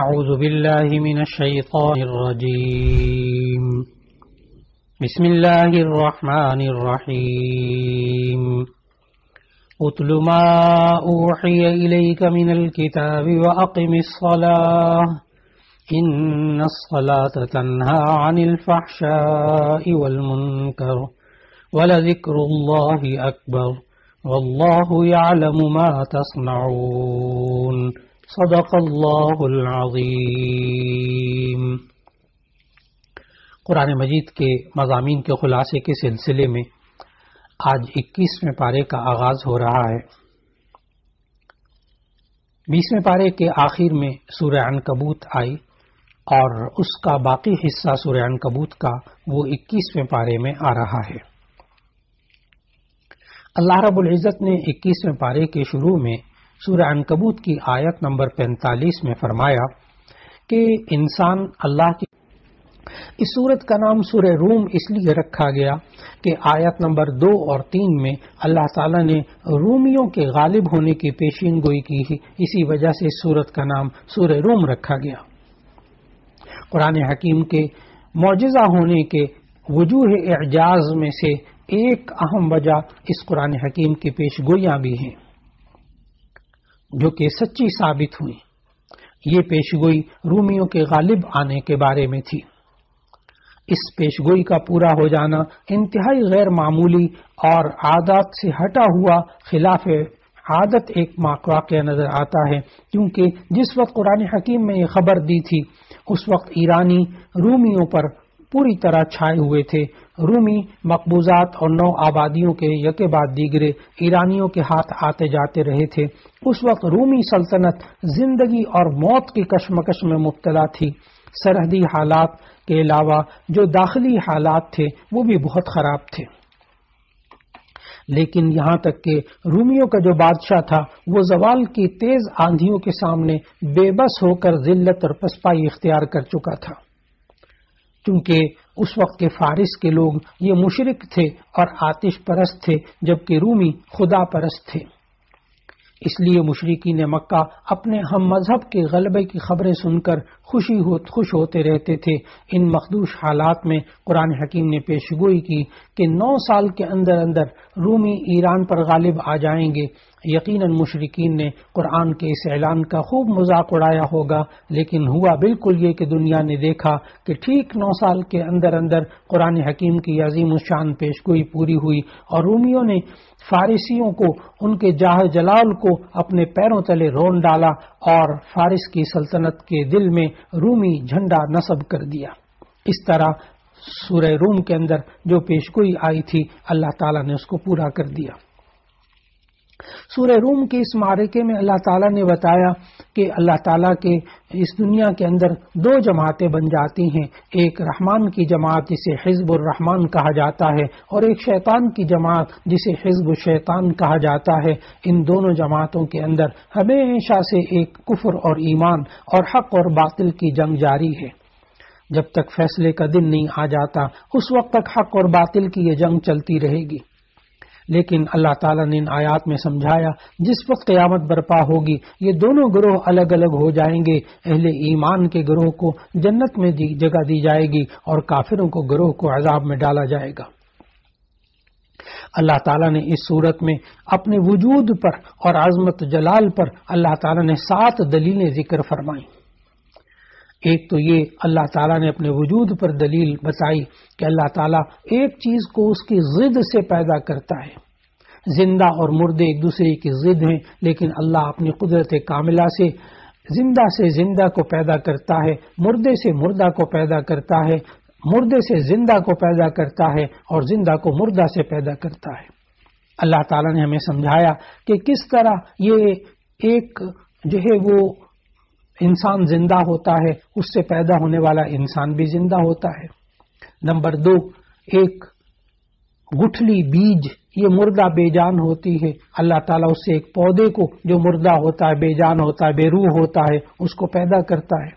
أعوذ بالله من الشيطان الرجيم بسم الله الرحمن الرحيم اتل ما أوحي إليك من الكتاب وأقم الصلاة إن الصلاة تنهى عن الفحشاء والمنكر ولذكر الله أكبر والله يعلم ما تصنعون صدق اللہ العظیم۔ قرآن مجید کے مضامین کے خلاصے کے سلسلے میں آج 21ویں پارے کا آغاز ہو رہا ہے۔ 20ویں پارے کے آخر میں سورہ عنکبوت آئی اور اس کا باقی حصہ سورہ عنکبوت کا وہ 21ویں پارے میں آ رہا ہے۔ اللہ رب العزت نے 21ویں پارے کے شروع میں سورہ عنکبوت کی آیت نمبر 45 میں فرمایا کہ انسان اللہ کی اس سورت کا نام سورہ روم اس لیے رکھا گیا کہ آیت نمبر 2 اور 3 میں اللہ تعالیٰ نے رومیوں کے غالب ہونے کی پیشین گوئی کی ہے، اسی وجہ سے اس سورت کا نام سورہ روم رکھا گیا۔ قرآن حکیم کے معجزہ ہونے کے وجوہ اعجاز میں سے ایک اہم وجہ اس قرآن حکیم کی پیش گوئیاں بھی ہیں جو کہ سچی ثابت ہوئی۔ یہ پیشگوئی رومیوں کے غالب آنے کے بارے میں تھی۔ اس پیشگوئی کا پورا ہو جانا انتہائی غیر معمولی اور عادات سے ہٹا ہوا خلاف عادت ایک واقعہ نظر آتا ہے، کیونکہ جس وقت قرآن حکیم میں یہ خبر دی تھی اس وقت ایرانی رومیوں پر پوری طرح چھائے ہوئے تھے۔ رومی مقبوضات اور نو آبادیوں کے یکے بعد دیگرے ایرانیوں کے ہاتھ آتے جاتے رہے تھے۔ اس وقت رومی سلطنت زندگی اور موت کی کشمکش میں مبتلا تھی۔ سرحدی حالات کے علاوہ جو داخلی حالات تھے وہ بھی بہت خراب تھے، لیکن یہاں تک کہ رومیوں کا جو بادشاہ تھا وہ زوال کی تیز آندھیوں کے سامنے بے بس ہو کر ذلت اور پسپائی اختیار کر چکا تھا، کیونکہ اس وقت کے فارس کے لوگ یہ مشرک تھے اور آتش پرست تھے، جبکہ رومی خدا پرست تھے۔ اس لیے مشرکین مکہ اپنے ہم مذہب کے غلبے کی خبریں سن کر خوش ہوتے رہتے تھے۔ ان مخدوش حالات میں قرآن حکیم نے پیشگوئی کی کہ 9 سال کے اندر اندر رومی ایران پر غالب آ جائیں گے۔ یقیناً مشرکین نے قرآن کے اس اعلان کا خوب مذاق اڑایا ہوگا، لیکن ہوا بالکل یہ کہ دنیا نے دیکھا کہ ٹھیک 9 سال کے اندر اندر قرآن حکیم کی عظیم الشان پیشگوئی پوری ہوئی اور رومیوں نے فارسیوں کو، ان کے جاہ جلال کو اپنے پیروں تلے رون ڈالا اور فارس کی سلطنت کے دل میں رومی جھنڈا نصب کر دیا۔ اس طرح سورہ روم کے اندر جو پیشگوئی آئی تھی اللہ تعالیٰ نے اس کو پورا کر دیا۔ سورہ روم کے اس معرکے میں اللہ تعالیٰ نے بتایا کہ اللہ تعالیٰ کے اس دنیا کے اندر 2 جماعتیں بن جاتی ہیں، ایک رحمان کی جماعت جسے حزب الرحمان کہا جاتا ہے اور ایک شیطان کی جماعت جسے حزب الشیطان کہا جاتا ہے۔ ان دونوں جماعتوں کے اندر ہمیشہ سے ایک کفر اور ایمان اور حق اور باطل کی جنگ جاری ہے۔ جب تک فیصلے کا دن نہیں آ جاتا اس وقت تک حق اور باطل کی یہ جنگ چلتی رہے گی، لیکن اللہ تعالیٰ نے ان آیات میں سمجھایا جس وقت قیامت برپا ہوگی یہ دونوں گروہ الگ الگ ہو جائیں گے۔ اہل ایمان کے گروہ کو جنت میں جگہ دی جائے گی اور کافروں کو گروہ کو عذاب میں ڈالا جائے گا۔ اللہ تعالیٰ نے اس صورت میں اپنے وجود پر اور عظمت جلال پر اللہ تعالیٰ نے 7 دلیلیں ذکر فرمائیں۔ ایک تو یہ اللہ تعالیٰ نے اپنے وجود پر دلیل بتائی کہ اللہ تعالیٰ ایک چیز کو اس کی ضد سے پیدا کرتا ہے۔ زندہ اور مردے ایک دوسرے کی ضد ہیں، لیکن اللہ اپنی قدرت کاملہ سے زندہ کو پیدا کرتا ہے، مردے سے مردہ کو پیدا کرتا ہے، مردے سے زندہ کو پیدا کرتا ہے اور زندہ کو مردہ سے پیدا کرتا ہے۔ اللہ تعالیٰ نے ہمیں سمجھایا کہ کس طرح یہ ایک جو ہے وہ انسان زندہ ہوتا ہے، اس سے پیدا ہونے والا انسان بھی زندہ ہوتا ہے۔ نمبر 2، ایک گٹھلی بیج یہ مردہ بے جان ہوتی ہے، اللہ تعالیٰ اس سے ایک پودے کو جو مردہ ہوتا ہے، بے جان ہوتا ہے، بے روح ہوتا ہے، اس کو پیدا کرتا ہے۔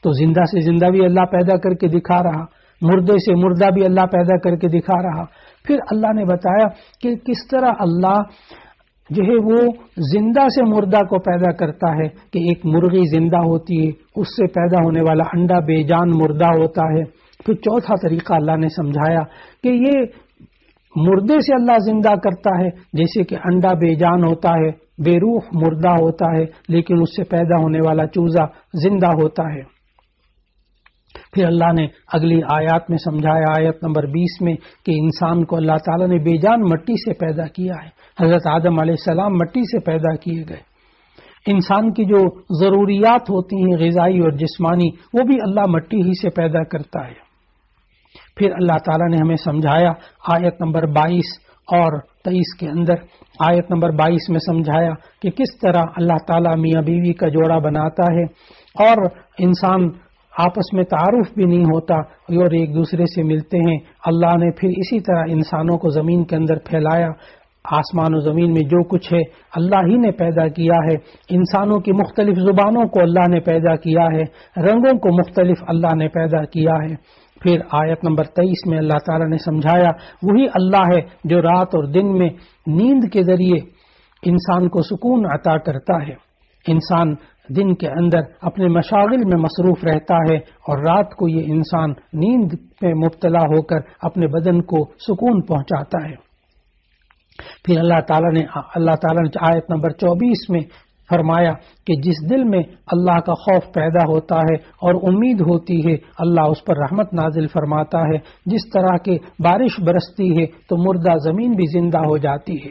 تو زندہ سے زندہ بھی اللہ پیدا کر کے دکھا رہا، مردے سے مردہ بھی اللہ پیدا کر کے دکھا رہا۔ پھر اللہ نے بتایا کہ کس طرح اللہ جو ہے وہ زندہ سے مردہ کو پیدا کرتا ہے کہ ایک مرغی زندہ ہوتی ہے، اس سے پیدا ہونے والا انڈا بے جان مردہ ہوتا ہے۔ پھر چوتھا طریقہ اللہ نے سمجھایا کہ یہ مردے سے اللہ زندہ کرتا ہے، جیسے کہ انڈا بے جان ہوتا ہے، بے روح مردہ ہوتا ہے، لیکن اس سے پیدا ہونے والا چوزا زندہ ہوتا ہے۔ پھر اللہ نے اگلی آیات میں سمجھایا، آیت نمبر 20 میں، کہ انسان کو اللہ تعالیٰ نے بے جان مٹی سے پیدا کیا ہے۔ حضرت آدم علیہ السلام مٹی سے پیدا کیے گئے۔ انسان کی جو ضروریات ہوتی ہیں غذائی اور جسمانی، وہ بھی اللہ مٹی ہی سے پیدا کرتا ہے۔ پھر اللہ تعالیٰ نے ہمیں سمجھایا آیت نمبر 22 اور 23 کے اندر، آیت نمبر 22 میں سمجھایا کہ کس طرح اللہ تعالیٰ میاں بیوی کا جوڑا بناتا ہے اور انسان آپس میں تعارف بھی نہیں ہوتا اور ایک دوسرے سے ملتے ہیں۔ اللہ نے پھر اسی طرح انسانوں کو زمین کے اندر پھیلایا۔ آسمان و زمین میں جو کچھ ہے اللہ ہی نے پیدا کیا ہے۔ انسانوں کی مختلف زبانوں کو اللہ نے پیدا کیا ہے، رنگوں کو مختلف اللہ نے پیدا کیا ہے۔ پھر آیت نمبر 23 میں اللہ تعالیٰ نے سمجھایا وہی اللہ ہے جو رات اور دن میں نیند کے ذریعے انسان کو سکون عطا کرتا ہے۔ انسان دن کے اندر اپنے مشاغل میں مصروف رہتا ہے اور رات کو یہ انسان نیند میں مبتلا ہو کر اپنے بدن کو سکون پہنچاتا ہے۔ پھر اللہ تعالیٰ نے آیت نمبر 24 میں فرمایا کہ جس دل میں اللہ کا خوف پیدا ہوتا ہے اور امید ہوتی ہے، اللہ اس پر رحمت نازل فرماتا ہے۔ جس طرح کے بارش برستی ہے تو مردہ زمین بھی زندہ ہو جاتی ہے۔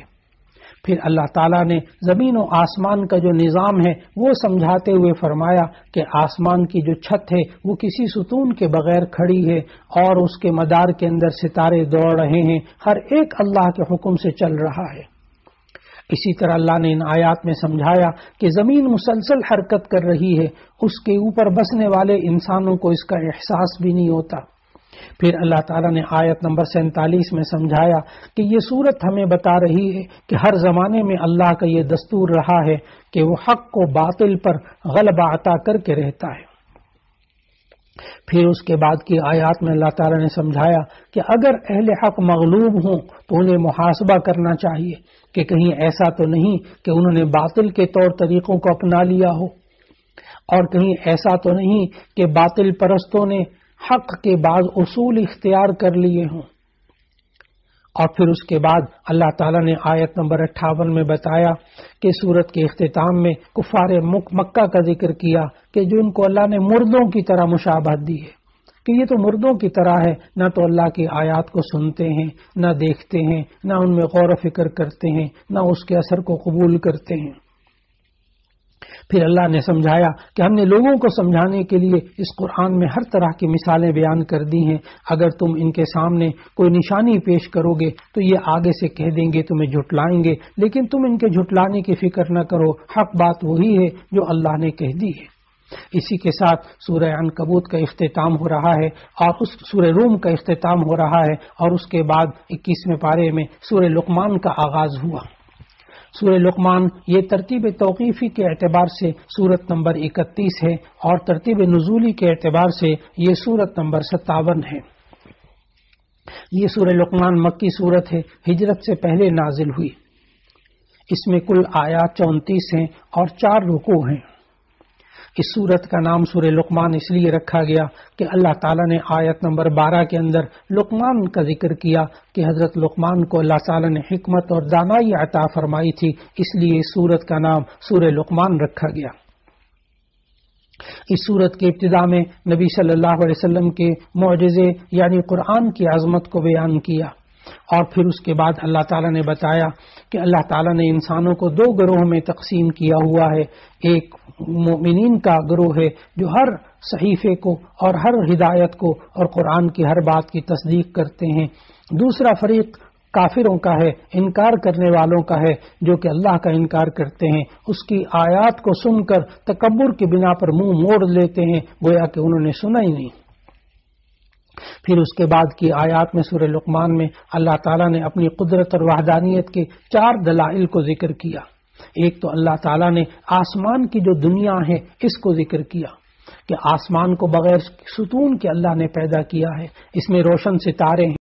پھر اللہ تعالیٰ نے زمین و آسمان کا جو نظام ہے وہ سمجھاتے ہوئے فرمایا کہ آسمان کی جو چھت ہے وہ کسی ستون کے بغیر کھڑی ہے اور اس کے مدار کے اندر ستارے دوڑ رہے ہیں، ہر ایک اللہ کے حکم سے چل رہا ہے۔ اسی طرح اللہ نے ان آیات میں سمجھایا کہ زمین مسلسل حرکت کر رہی ہے، اس کے اوپر بسنے والے انسانوں کو اس کا احساس بھی نہیں ہوتا۔ پھر اللہ تعالیٰ نے آیت نمبر 47 میں سمجھایا کہ یہ صورت ہمیں بتا رہی ہے کہ ہر زمانے میں اللہ کا یہ دستور رہا ہے کہ وہ حق کو باطل پر غلبہ عطا کر کے رہتا ہے۔ پھر اس کے بعد کی آیات میں اللہ تعالیٰ نے سمجھایا کہ اگر اہل حق مغلوب ہوں تو انہیں محاسبہ کرنا چاہیے کہ کہیں ایسا تو نہیں کہ انہوں نے باطل کے طور طریقوں کو اپنا لیا ہو، اور کہیں ایسا تو نہیں کہ باطل پرستوں نے حق کے بعض اصول اختیار کر لیے ہوں۔ اور پھر اس کے بعد اللہ تعالیٰ نے آیت نمبر 58 میں بتایا کہ سورت کے اختتام میں کفار مکہ کا ذکر کیا کہ جن کو اللہ نے مردوں کی طرح مشابہت دی ہے، کہ یہ تو مردوں کی طرح ہے، نہ تو اللہ کی آیات کو سنتے ہیں، نہ دیکھتے ہیں، نہ ان میں غور و فکر کرتے ہیں، نہ اس کے اثر کو قبول کرتے ہیں۔ پھر اللہ نے سمجھایا کہ ہم نے لوگوں کو سمجھانے کے لیے اس قرآن میں ہر طرح کی مثالیں بیان کر دی ہیں۔ اگر تم ان کے سامنے کوئی نشانی پیش کرو گے تو یہ آگے سے کہہ دیں گے، تمہیں جھٹلائیں گے، لیکن تم ان کے جھٹلانے کی فکر نہ کرو، حق بات وہی ہے جو اللہ نے کہہ دی ہے۔ اسی کے ساتھ سورہ عنکبوت کا اختتام ہو رہا ہے اور اس سورہ روم کا اختتام ہو رہا ہے، اور اس کے بعد 21ویں پارے میں سورہ لقمان کا آغاز ہوا۔ سورہ لقمان یہ ترتیب توقیفی کے اعتبار سے سورت نمبر 31 ہے اور ترتیب نزولی کے اعتبار سے یہ سورت نمبر 57 ہے۔ یہ سورہ لقمان مکی سورت ہے، ہجرت سے پہلے نازل ہوئی۔ اس میں کل آیات 34 ہیں اور 4 رکوع ہیں۔ اس سورت کا نام سورہ لقمان اس لیے رکھا گیا کہ اللہ تعالیٰ نے آیت نمبر 12 کے اندر لقمان کا ذکر کیا کہ حضرت لقمان کو اللہ تعالیٰ نے حکمت اور دانائی عطا فرمائی تھی، اس لیے اس سورت کا نام سورہ لقمان رکھا گیا۔ اس سورت کے ابتدا میں نبی صلی اللہ علیہ وسلم کے معجزے یعنی قرآن کی عظمت کو بیان کیا، اور پھر اس کے بعد اللہ تعالیٰ نے بتایا کہ اللہ تعالیٰ نے انسانوں کو 2 گروہ میں تقسیم کیا ہوا ہے۔ ایک مومنین کا گروہ ہے جو ہر صحیفے کو اور ہر ہدایت کو اور قرآن کی ہر بات کی تصدیق کرتے ہیں۔ دوسرا فریق کافروں کا ہے، انکار کرنے والوں کا ہے، جو کہ اللہ کا انکار کرتے ہیں، اس کی آیات کو سن کر تکبر کی بنا پر منہ موڑ لیتے ہیں، گویا کہ انہوں نے سنا ہی نہیں۔ پھر اس کے بعد کی آیات میں سورہ لقمان میں اللہ تعالیٰ نے اپنی قدرت اور وحدانیت کے 4 دلائل کو ذکر کیا۔ ایک تو اللہ تعالیٰ نے آسمان کی جو دنیا ہے اس کو ذکر کیا کہ آسمان کو بغیر ستون کے اللہ نے پیدا کیا ہے، اس میں روشن ستارے ہیں۔